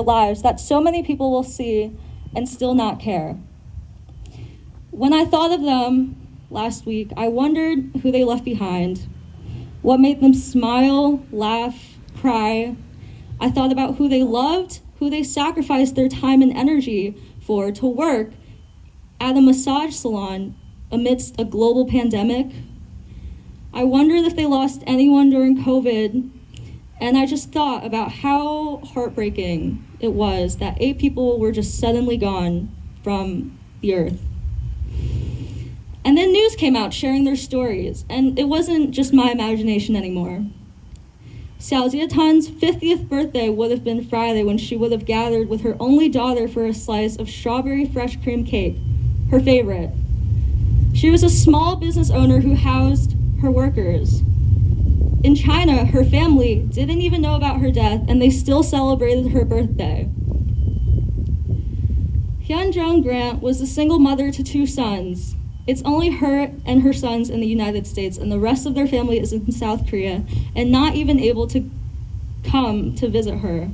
lives that so many people will see and still not care. When I thought of them last week, I wondered who they left behind, what made them smile, laugh, cry. I thought about who they loved, who they sacrificed their time and energy for to work at a massage salon amidst a global pandemic. I wondered if they lost anyone during COVID, and I just thought about how heartbreaking it was that 8 people were just suddenly gone from the earth. And then news came out sharing their stories, and it wasn't just my imagination anymore. Xiao Zietan's 50th birthday would have been Friday when she would have gathered with her only daughter for a slice of strawberry fresh cream cake, her favorite. She was a small business owner who housed her workers. In China, her family didn't even know about her death, and they still celebrated her birthday. Hyunjung Grant was a single mother to 2 sons. It's only her and her sons in the United States, and the rest of their family is in South Korea, and not even able to come to visit her.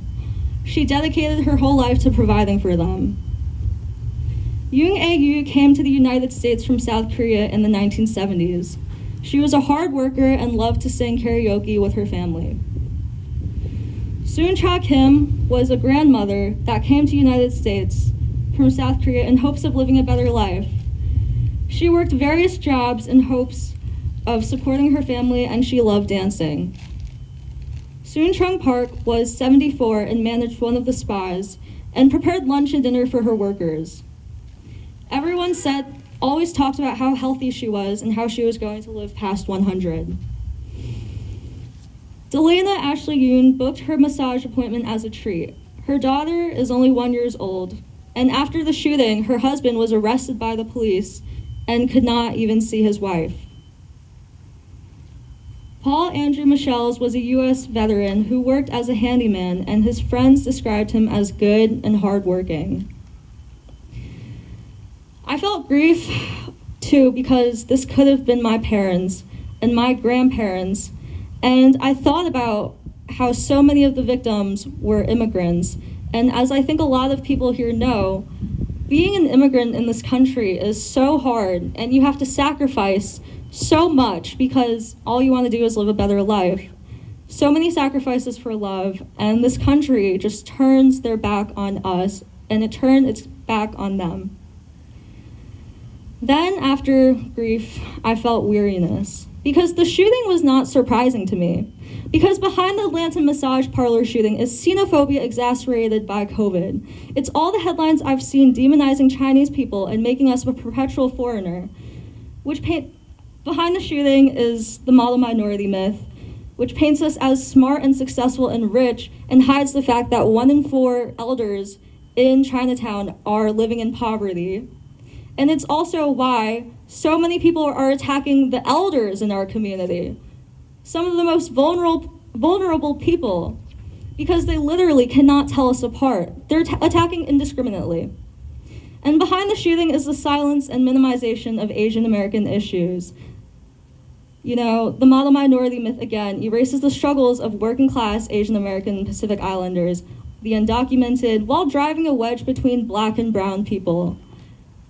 She dedicated her whole life to providing for them. Yoon A-yu came to the United States from South Korea in the 1970s. She was a hard worker and loved to sing karaoke with her family. Soon Cha Kim was a grandmother that came to the United States from South Korea in hopes of living a better life. She worked various jobs in hopes of supporting her family, and she loved dancing. Soon Chung Park was 74 and managed one of the spas and prepared lunch and dinner for her workers. Everyone always talked about how healthy she was and how she was going to live past 100. Delana Ashley Yoon booked her massage appointment as a treat. Her daughter is only 1 year old, and after the shooting, her husband was arrested by the police and could not even see his wife. Paul Andrew Michels was a U.S. veteran who worked as a handyman, and his friends described him as good and hardworking. I felt grief, too, because this could have been my parents and my grandparents, and I thought about how so many of the victims were immigrants, and as I think a lot of people here know, being an immigrant in this country is so hard, and you have to sacrifice so much because all you want to do is live a better life. So many sacrifices for love, and this country just turns their back on us, and it turned its back on them. Then, after grief, I felt weariness, because the shooting was not surprising to me. Because behind the Atlanta massage parlor shooting is xenophobia exacerbated by COVID. It's all the headlines I've seen demonizing Chinese people and making us a perpetual foreigner. Behind the shooting is the model minority myth, which paints us as smart and successful and rich and hides the fact that 1 in 4 elders in Chinatown are living in poverty. And it's also why so many people are attacking the elders in our community, some of the most vulnerable people, because they literally cannot tell us apart. They're attacking indiscriminately. And behind the shooting is the silence and minimization of Asian American issues. You know, the model minority myth, again, erases the struggles of working class Asian American and Pacific Islanders, the undocumented, while driving a wedge between Black and brown people.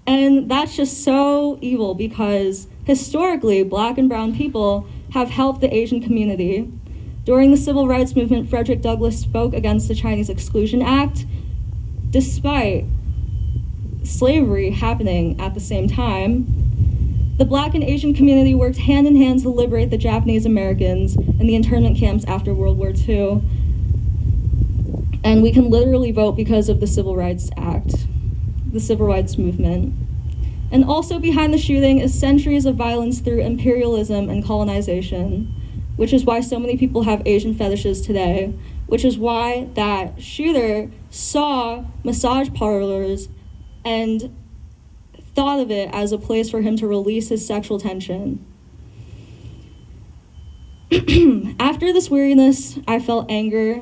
And that's just so evil because historically, Black and brown people have helped the Asian community. During the Civil Rights Movement, Frederick Douglass spoke against the Chinese Exclusion Act, despite slavery happening at the same time. The Black and Asian community worked hand in hand to liberate the Japanese Americans in the internment camps after World War II. And we can literally vote because of the Civil Rights Act, the Civil Rights Movement. And also behind the shooting is centuries of violence through imperialism and colonization, which is why so many people have Asian fetishes today, which is why that shooter saw massage parlors and thought of it as a place for him to release his sexual tension. After this weariness, I felt anger.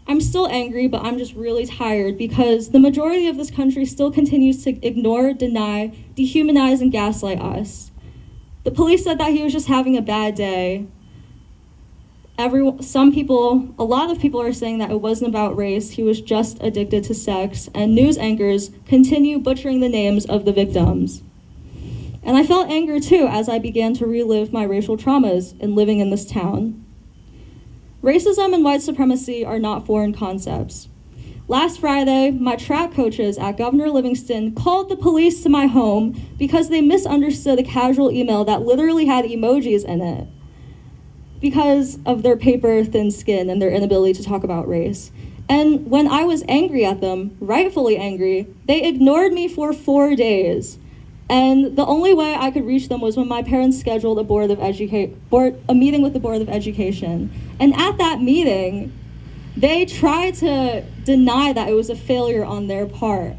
I'm still angry, but I'm just really tired because the majority of this country still continues to ignore, deny, dehumanize, and gaslight us. The police said that he was just having a bad day. A lot of people are saying that it wasn't about race, he was just addicted to sex, and news anchors continue butchering the names of the victims. And I felt anger too as I began to relive my racial traumas in living in this town. Racism and white supremacy are not foreign concepts. Last Friday, my track coaches at Governor Livingston called the police to my home because they misunderstood a casual email that literally had emojis in it because of their paper-thin skin and their inability to talk about race. And when I was angry at them, rightfully angry, they ignored me for 4 days. And the only way I could reach them was when my parents scheduled a meeting with the Board of Education. And at that meeting, they tried to deny that it was a failure on their part.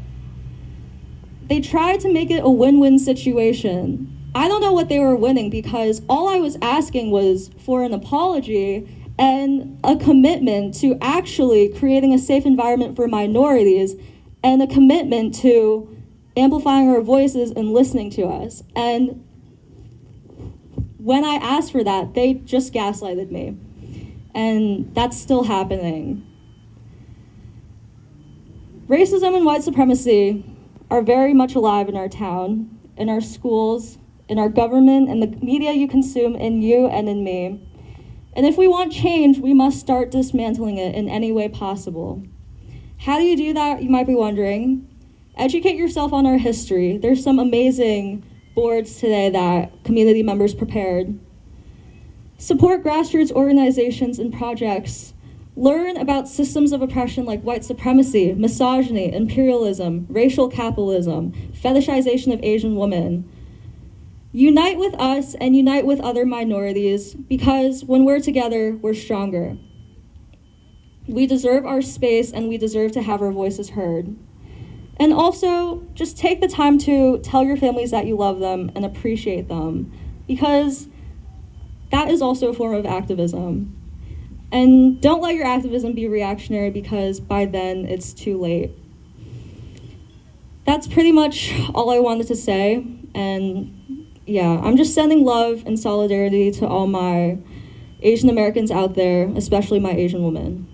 They tried to make it a win-win situation. I don't know what they were winning because all I was asking was for an apology and a commitment to actually creating a safe environment for minorities and a commitment to amplifying our voices and listening to us. And when I asked for that, they just gaslighted me. And that's still happening. Racism and white supremacy are very much alive in our town, in our schools, in our government, and the media you consume, in you and in me. And if we want change, we must start dismantling it in any way possible. How do you do that, you might be wondering? Educate yourself on our history. There's some amazing boards today that community members prepared. Support grassroots organizations and projects. Learn about systems of oppression like white supremacy, misogyny, imperialism, racial capitalism, fetishization of Asian women. Unite with us and unite with other minorities because when we're together, we're stronger. We deserve our space and we deserve to have our voices heard. And also, just take the time to tell your families that you love them and appreciate them because that is also a form of activism. And don't let your activism be reactionary because by then it's too late. That's pretty much all I wanted to say. And yeah, I'm just sending love and solidarity to all my Asian Americans out there, especially my Asian women.